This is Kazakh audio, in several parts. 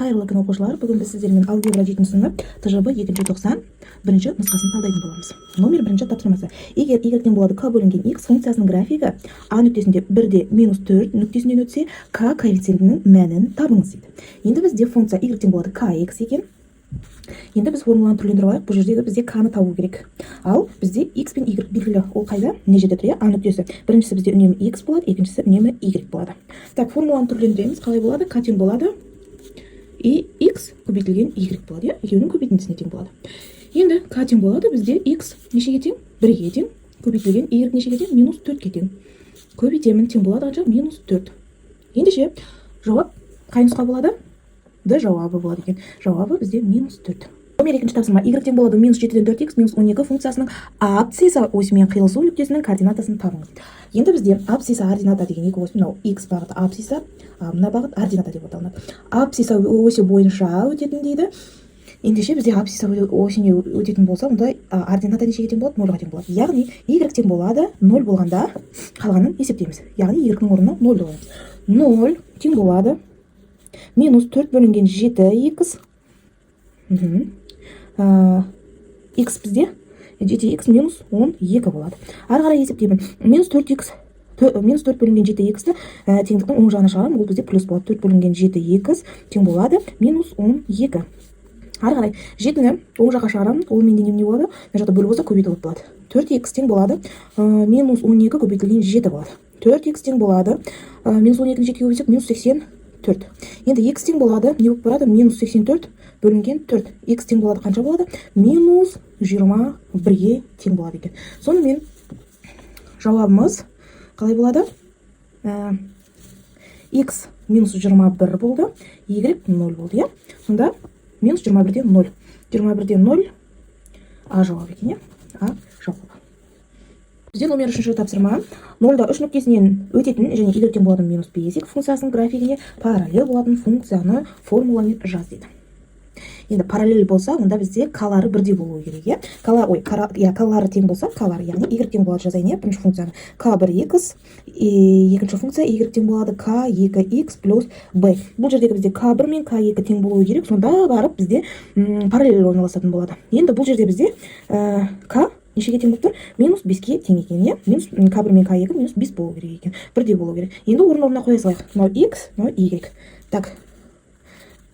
Қайырлы күн оқушылар, бүгін біз сіздермен алгебра 7 сынып ТЖБ 2-ші тоқсан бірінші нұсқасын талдайтын боламыз. Номер 1 тапсырмасы. Егер y болады k бөлінген x функциясының графигі a нүктесінде 1-де -4 нүктесінен өтсе, k коэффициентінің мәнін табыңыз дейді. Енді бізде функция y болады kx екен. Енді біз формуланы түрлендіріп алайық. Бұл жердегі бізде k-ны табу керек. Ал бізде x пен y белгілі. Ол қайда? Мына жерде тұр, а нүктесі. Біріншісі бізде үнемі x болады, екіншісі үнемі y болады. Так, формуланы түрлендіреміз. Қалай болады? K тең болады и x көбейтілген y болады. Екеуінің көбейтіндісіне тең болады. Енді k тең болады, бізде x нешеге тең? 1-ге тең. Көбейтілген y нешеге тең? -4-ге тең. Көбейтемін, тең болады қанша? -4. Ендеше жауап қай нұсқа болады? Д жауабы болады екен. Жауабы бізде -4. Номер 2 тапсырма. Y тең болады -7-ден 4x -12 функциясының абсцисса осімен қиылысу нүктесінің координатасын табыңыз. Енді бізде абсцисса ордината деген екі ось, мынау x бағыты абсцисса, мына бағыт ордината деп аталынады. Абсцисса осі бойынша өтетін дейді. Ендеше бізде абсцисса осіне өтетін болса, онда ордината нешеге тең болады? 0-ға тең болады. Яғни y тең болады 0 болғанда қалғанын есептейміз. Яғни y-ның орнына 0 қоямыз. 0 тең болады -4 бөлінген 7x. X бізде 7x -12 болады. Ары қарай есептеймін. -4 бөлінген 7x-ті теңдіктің оң жағына шығарамын. Ол бізде плюс болады. 4 бөлінген 7x тең болады -12. Ары қарай 7-ні оң жаққа шығарамын. Ол менде не болады? Мына жақта бөлу болса көбейтіліп болады. 4x тең болады -12 көбейтілген 7 болады. 4x тең болады -12-ні 7-ге көбейтсек -84. Енді x тең болады, не болып барады? -84 бөлінген 4. X тең болады қанша болады? -21-ге тең болады екен. Сонымен жауабымыз қалай болады? X -21 болды, y 0 болды, е? Сонда -21-ден 0. 21-ден 0 А жауап екен, е? А жауап. Бізде номер 3 тапсырма. 0-да 3 нүктесінен өтетін және y тең болатын -5 функциясының графигіне параллель болатын функцияны формуламен жаз дейді. Енді параллель болса, онда бізде k-лары бірдей болуы керек, е? K-лары тең болса, k-лары, яғни y тең болады жазайын, е? Бірінші функцияны k1x, екінші функция y тең болады k2x плюс b. Бұл жердегі бізде k1 мен k2 тең болуы керек, сонда барып бізде параллель орналасатын болады. Енді бұл жерде бізде k нешеге тең болып тұр? -5-ге тең екен, е? K1 мен k2 -5 болу керек екен. Бірдей болу керек. Енді орнына қоя салайық. Мынау x, мынау y. Так,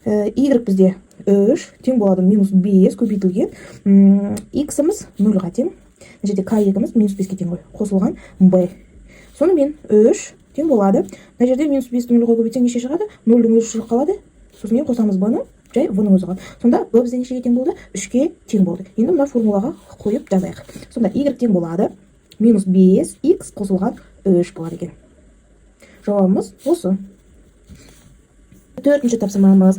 y бізде 3 тең болады -5 көбейтілген x-іміз 0-ға тең. Мына жерде k2-іміз -5-ге тең ғой. Қосылған b. Сонымен 3 тең болады. Мына жерде -5-ті 0-ға көбейтсең неше шығады? 0-дің өзі шығып қалады. Сосын қосамыз b-ны, жай v-ның өзі қалады. Сонда b бізде нешеге тең болды? 3-ге тең болды. Енді мына формулаға қойып жазайық. Сонда y тең болады -5x қосылған 3 болады екен. Жауабымыз осы. 4-ші тапсырмамыз.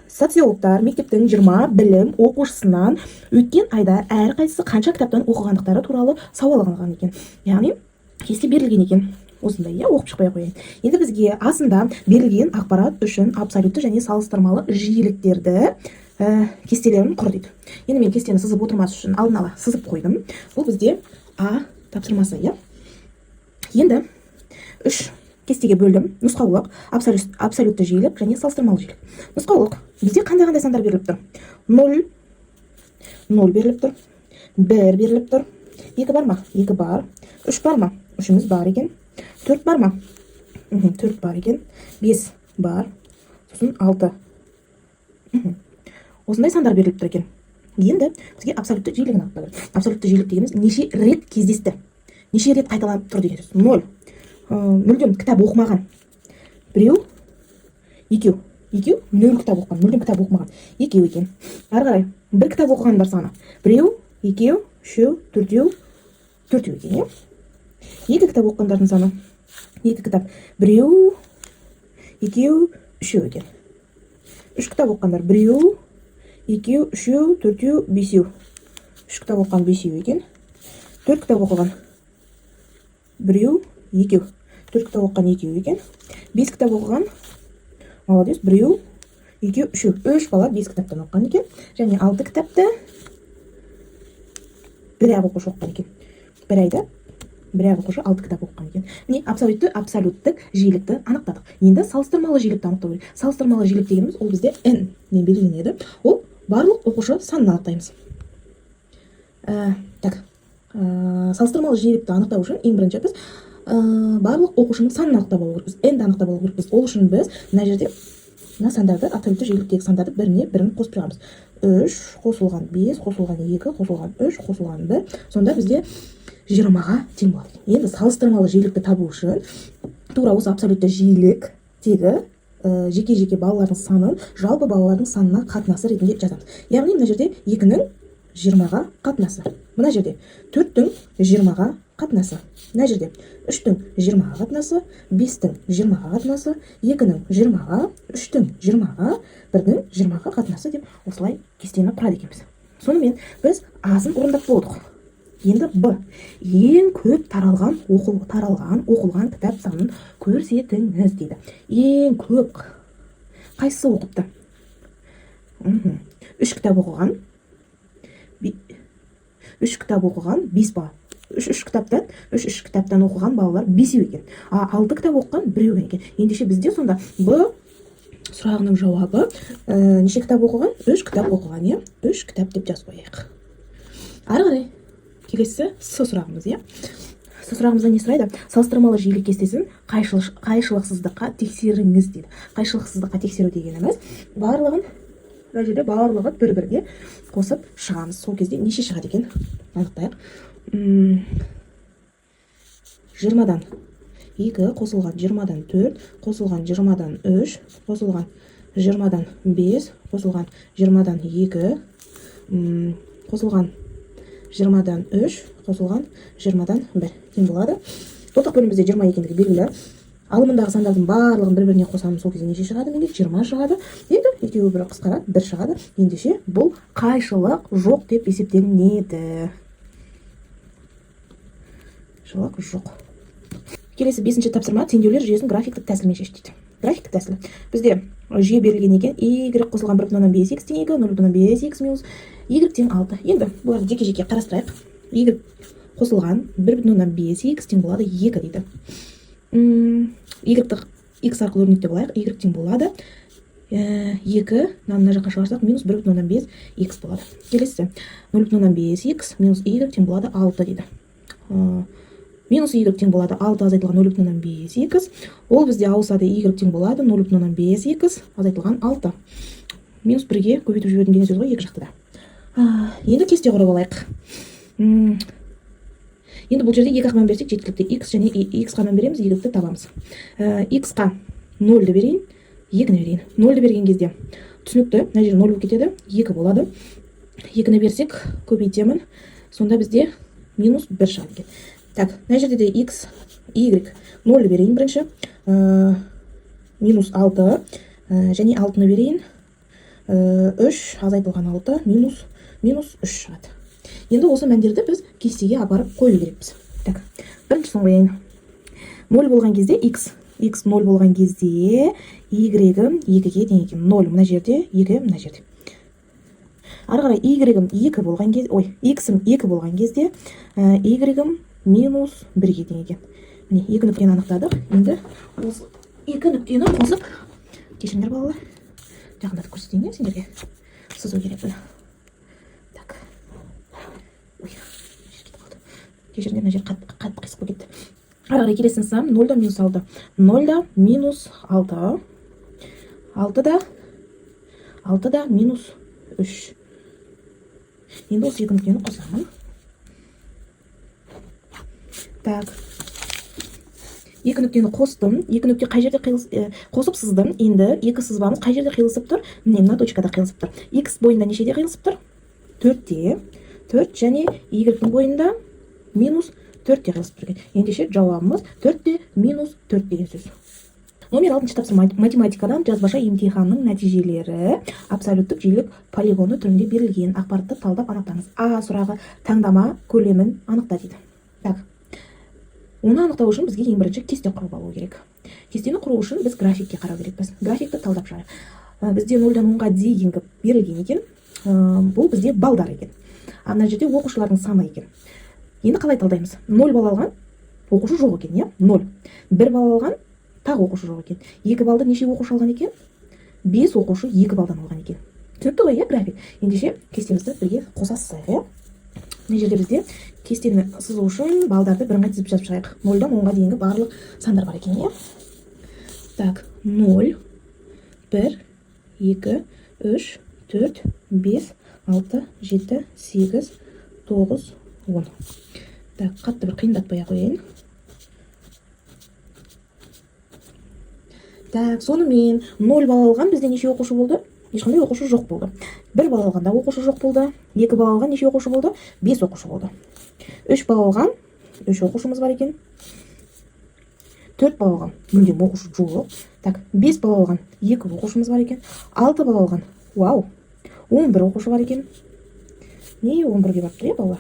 Социологтар мектептің 20 білім оқушысынан өткен айда әрқайсысы қанша кітаптан оқығандықтары туралы сауал алған екен. Яғни кесте берілген екен. Осындай, е, оқып шықпай қояйын. Енді бізге асында берілген ақпарат үшін абсолютті және салыстырмалы жиіліктерді кестелерін құр дейді. Енді мен кестені сызып отырмас үшін алдын ала сызып қойдым. Бұл бізде А тапсырмасы, е. Енді 3 кестеге бөлдім. Нұсқаулық, абсолютті жиілік және салыстырмалы жиілік. Нұсқаулық бізде қандай сандар беріліп тұр? 0 беріліп тұр, 1 беріліп тұр, 2 бар ма? 2 бар, 3 бар ма? 3-іміз бар екен, 4 бар ма? 4 бар екен, 5 бар, сосын 6. Осындай сандар беріліп тұр екен. Енді бізге абсолютті жиілігін алып береді. Абсолютті жиілік дегеніміз неше рет кездесті, неше рет қайталанып тұр деген сөз. 0. Мүлдем кітап оқымаған. 1, 2, 0 кітап оқыған, мүлдем кітап оқымаған. 2 екен. Ары қарай 1 кітап оқығандар саны. 1, 2, 3, 4 екен, е? 2 кітап оқығандардың саны. 2 кітап. 1, 2, 3 екен. 3 кітап оқығандар. 1, 2, 3, 4, 5. 3 кітап оқыған 5 екен. 4 кітап оқыған. 1, 2. 4 кітап оқыған 2 екен. 5 кітап оқыған. Молодец. 1, 2, 3. 3 бала 5 кітаптан оқыған екен. Және 6 кітапты 1 ақ оқушы оқыған екен. 1 айда бір оқушы 6 кітап оқыған екен. Міне абсолюттік жиілікті анықтадық. Енді салыстырмалы жиілікті анықтау керек. Салыстырмалы жиілік дегеніміз ол бізде n мен белгіленеді. Ол барлық оқушы санын анықтаймыз. Салыстырмалы жиілікті анықтау үшін ең бірінші біз барлық оқушының санын анықтап алу керекпіз. n-ді анықтап алу керекпіз. Ол үшін біз мына жерде мына сандарды, абсолютті жиіліктегі сандарды бірін қосып шығамыз. 3 қосылған 5 қосылған 2 қосылған 3 қосылған 1, сонда бізде 20-ға тең болады. Енді салыстырмалы жиілікті табу үшін тура осы абсолютті жиіліктегі жеке балалардың санын жалпы балалардың санына қатынасы ретінде жазамыз. Яғни мына жерде 2-нің 20-ға қатынасы, мына жерде 4-тің 20-ға қатынасы, мына жерде 3-тің 20-ға қатынасы, 5-тің 20-ға қатынасы, 2-нің 20-ға, 3-тің 20-ға, 1-нің 20-ға қатынасы деп осылай кестені құрады екенбіз. Сонымен біз асын орындап болдық. Енді Б. Ең көп оқылған кітап санын көрсетіңіз дейді. Ең көп қайсысы оқыпты? 3 кітап оқыған 5 ба? 3 кітаптан оқыған балалар 5 екен. 6 кітап оқыған 1 екен. Ендеше бізде сонда Б сұрағының жауабы неше кітап оқыған? 3 кітап оқыған, 3 кітап деп жазып қояйық. Ары қарай келесі С сұрағымыз, С сұрағымызда не сұрайды? Салыстырмалы жиілік кестесін қайшылықсыздыққа тексеріңіз дейді. Қайшылықсыздыққа тексеру дегеніміз барлығы бір-бірге қосып шығамыз. Сол кезде неше шығады екен? Анықтайық. 20-дан 2 қосылған 20-дан 4 қосылған 20-дан 3 қосылған 20-дан 5 қосылған 20-дан 2 қосылған 20-дан 3 қосылған 20-дан 1 тең болады. Топтық бөлім бізде 20 екендігі белгілі. Алымындағы сандардың барлығын бір-біріне қосамыз, сол кезде неше шығады? 20 шығады. Енді екеуі бір қысқарады, 1 шығады. Ендеше бұл қайшылық жоқ деп есептелінеді. Қайшылық жоқ. Келесі 5-ші тапсырма теңдеулер жүйесін графиктік тәсілмен шеш дейді. Графиктік тәсілі. Бізде жүйе берілген екен. Y қосылған 1,5x тең 2, 0,5x минус y тең 6. Енді бұларды жеке қарастырайық. Y қосылған 1,5x тең болады 2 дейді. Y-ті x арқылы өрнектеп алайық. Y тең болады 2, мына жаққа шығарсақ минус 1,5x болады. Келесі 0,5x минус y тең болады 6 дейді. Минус y тең болады 6 азайтылған 0,5x. Ол бізде ауысады, y тең болады 0,5x азайтылған 6. Минус 1-ге көбейтіп жібердім деген сөз ғой екі жақты да. Енді кесте құрып алайық. Енді бұл жерде 2-ға мән берсек жеткілікті. X және x-қа мән береміз, y-ті табамыз. X-қа 0-ді берейін, 2-ні берейін. 0-ді берген кезде түсінікті, мына жерде 0 болып кетеді, 2 болады. 2-ні берсек көбейтемін, сонда бізде минус 1 шығады екен. Так, мына жерде де x, y 0 берейін бірінші, минус 6, және 6-ны берейін, 3 азайтылған 6, минус 3 шығады. Енді осы мәндерді біз кестеге апарып қою керекпіз. Так, біріншісін қояйын. 0 болған кезде x 0 болған кезде, y-ім 2-ге тең екен. 0 мына жерде, 2 мына жерде. Ары қарай y-ім 2 болған кезде, x-ім 2 болған кезде, y-ім минус 1-ге тең екен. Міне, 2 нүктені анықтадық. Енді осы 2 нүктені қосып, кешіріңдер балалар. Жақындатып көрсетейін, сендерге сызу керек бұл. Так. Ой, кешіріңдер, мына жер қатты қисық болып кетті. Ары қарай келесін сам 0-да минус 6. 0-да минус 6. 6-да минус 3. Енді осы 2 нүктені қосамын. Так. 2 нүктені қостым. 2 нүкте қай жерде қосып сыздым. Енді 2 сызбамыз қай жерде қиылысып тұр? Міне мына точкада қиылысып тұр. X бойында нешеде қиылысып тұр? 4-те. 4 және Y-дің бойында минус 4-те қиылысып тұр. Ендеше жауабымыз 4-те минус 4 деген сөз. Номер 6-шы тапсырма математикадан жазбаша емтиханның нәтижелері абсолюттік жиілік полигоны түрінде берілген. Ақпаратты талдап анықтаңыз. А сұрағы таңдама көлемін анықта дейді. Так. Оны анықтау үшін бізге ең бірінші кесте құрып алу керек. Кестені құру үшін біз графикке қарау керекпіз. Графикті талдап шығайық. Бізде 0-дан 10-ға дейінгі берілген екен. Бұл бізде балдар екен. Ана жерде оқушылардың саны екен. Енді қалай талдаймыз? 0 балл алған оқушы жоқ екен, иә, 0. 1 балл алған, тағы оқушы жоқ екен. 2 балды неше оқушы алған екен? 5 оқушы 2 балдан алған екен. Түсінікті ғой, иә, график. Ендеше кестемізді бірге қоса сызайық, иә. Мына жерде бізде кестені сызу үшін балдарды бірыңғай тізіп жазып шығайық. 0-дан 10-ға дейінгі барлық сандар бар екен, иә. Так, 0, 1, 2, 3, 4, 5, 6, 7, 8, 9, 10. Так, қатты бір қиындатпай қояйын. Так, сонымен 0 балл алған бізде неше оқушы болды? Ешқандай оқушы жоқ болды. 1 балл алғанда оқушы жоқ болды. 2 балл алған неше оқушы болды? 5 оқушы болды. 3 балл алған 3 оқушымыз бар екен. 4 балл алған мүлдем оқушы жоқ. Так, 5 балл алған 2 оқушымыз бар екен. 6 балл алған, вау, 11 оқушы бар екен. Не 11-ге барып тұр, балалар?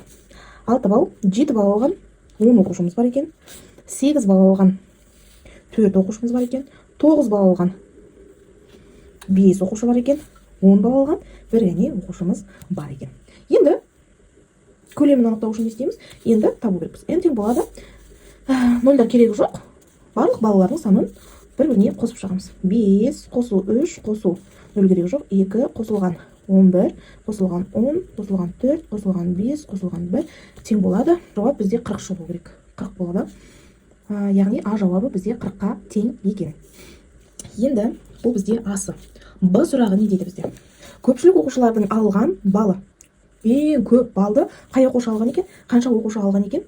6 балл, 7 балл алған 10 оқушымыз бар екен. 8 балл алған 4 оқушымыз бар екен. 9 балл алған 5 оқушы бар екен. 10 балл алған бір ғана оқушымыз бар екен. Енді көлемін анықтау үшін не істейміз? Енді табу керекпіз. N тең болады 0-дар керегі жоқ. Барлық балалардың санын бір-біріне қосып шығамыз. 5 қосу 3 қосу 0 керегі жоқ. 2 қосылған 11 қосылған 10 қосылған 4 қосылған 5 қосылған 1 тең болады. Жауап бізде 40 шығу керек. 40 болады. Яғни А жауабы бізде 40-қа тең екен. Енді бұл бізде Асы. Б сұрағы не дейді бізде? Көпшілік оқушылардың алған балы. Ең көп балды қай оқушы алған екен? Қанша оқушы алған екен?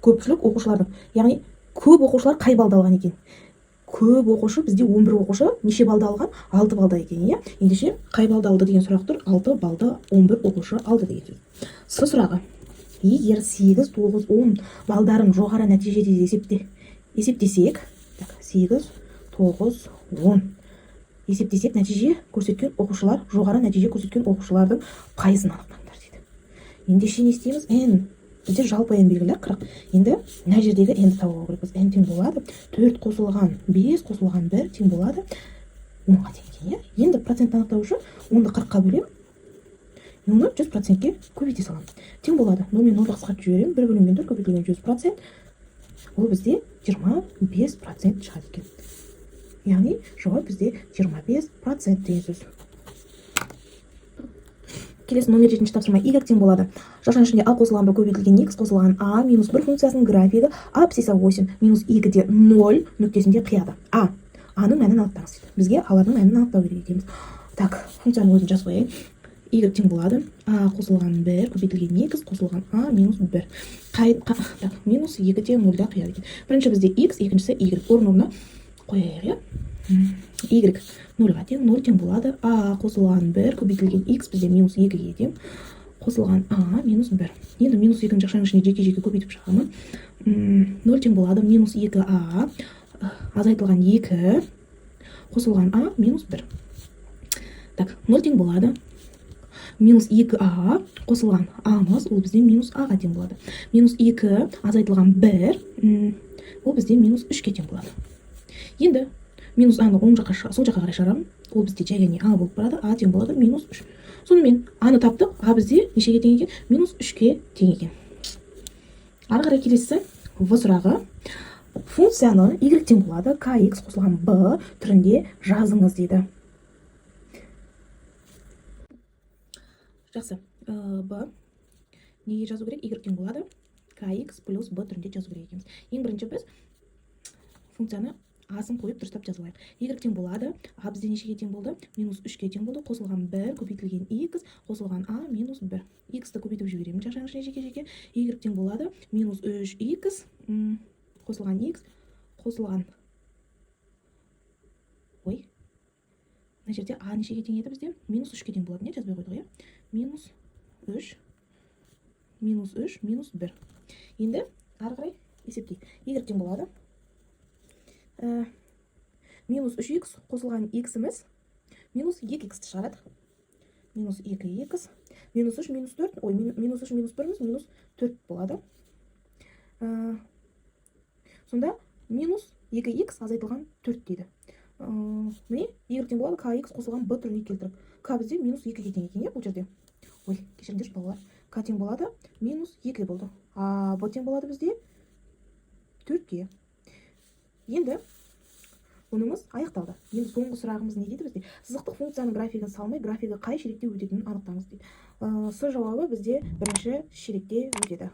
Көпшілік оқушылардың. Яғни көп оқушылар қай балды алған екен? Көп оқушы бізде 11 оқушы неше балды алған? 6 балда екен, иә? Ендеше қай балды алды деген сұрақ тұр. 6 балды 11 оқушы алды деген сөз. С сұрағы. Егер 8, 9, 10 балдарын жоғары нәтижеде есептесек, 8, 9, 10 есептесек, нәтиже көрсеткен оқушылар, жоғары нәтиже көрсеткен оқушылардың пайызын анықтаңдар дейді. Ендеше не істейміз? N. Бізде жалпы N белгілі 40. Енді мына жердегі N-ді табуға керекпіз. N тең болады 4 қосылған 5 қосылған 1 тең болады 10-ға тең екен, иә? Енді процент анықтау үшін 10-ды 40-қа бөлем. Оны 100%-ке көбейте салам. Тең болады. 0 мен 0-ды қысқартып жіберем. 1 бөлінген 4 көбейтілген 100%. Ол бізде 25% шығады екен. Яғни жауап бізде 25% деген сөз. Келесі номер 7-ші тапсырма. Y тең болады. Шашқан ішінде А қосылған бір көбейтілген X қосылған А минус 1 функциясының графигі абсцисса 8 минус 2-де 0 нүктесінде қияды. Аның мәнін анықтаңыз дейді. Бізге алардың мәнін анықтау керек екенбіз. Так, функцияның өзін жазып қояйын. Y тең болады. А қосылған 1 көбейтілген X қосылған А минус 1. Минус 2-де 0-да қияды екен. Бірінші бізде X, екіншісі Y. Орнына қояйық, иә? Y 0-ға тең, 0 тең болады. А қосылған 1 көбейтілген X бізде минус 2-ге тең. Қосылған А минус 1. Енді минус 2-ні жақшаның ішіне жеке-жеке көбейтіп шығамын. 0 тең болады. Минус 2А азайтылған 2 қосылған А минус 1. Так, 0 тең болады. Минус 2А қосылған A'мыз, ол бізде минус Аға тең болады. Минус 2 азайтылған 1, ол бізде минус 3-ке тең болады. Енді минус A'ны сол жаққа қарай шығарамын. Ол бізде жай А болып барады. А тең болады минус 3. Сонымен A'ны таптық. А бізде нешеге тең екен? Минус 3-ке тең екен. Ары қарай келесі В сұрағы. Функцияны Y тең болады. KX қосылған B түрінде жазыңыз дейді. Жақсы. B неге жазу керек? Y тең болады. KX плюс B түрінде жазу керек екенбіз. Ең бірінші біз функцияны асын қойып дұрыстап жазып алайық. Y тең болады. А бізде нешеге тең болды? Минус 3-ке тең болды. Қосылған 1 көбейтілген X қосылған А минус 1. X-ті көбейтіп жіберемін жақшаның ішіне жеке-жеке. Y тең болады. Минус 3X қосылған X қосылған. Ой. Мына жерде А нешеге тең еді бізде? Минус 3-ке тең болады. Не жазбай қойдық, иә? Минус 3 минус 3 минус 1. Енді ары қарай есептейік. Y тең болады. Минус 3X қосылған X'іміз минус 2X'ті шығарады. Минус 2X. Минус 3 минус 4. Ой, минус 3 минус 1 минус 4 болады. Сонда минус 2X азайтылған 4 дейді. Міне, Y тең болады. KX қосылған B түріне келтіріп. К бізде минус 2-ге тең екен, бұл жерде. Ой, кешіріңдерші балалар. К тең болады. Минус 2 болды. бұл тең болады бізде 4-ке. Енді онымыз аяқталды. Енді соңғы сұрағымыз не дейді бізде? Сызықтық функцияның графигін салмай, графигі қай ширекте өтетінін анықтаңыз дейді. С жауабы бізде бірінші ширекте өтеді.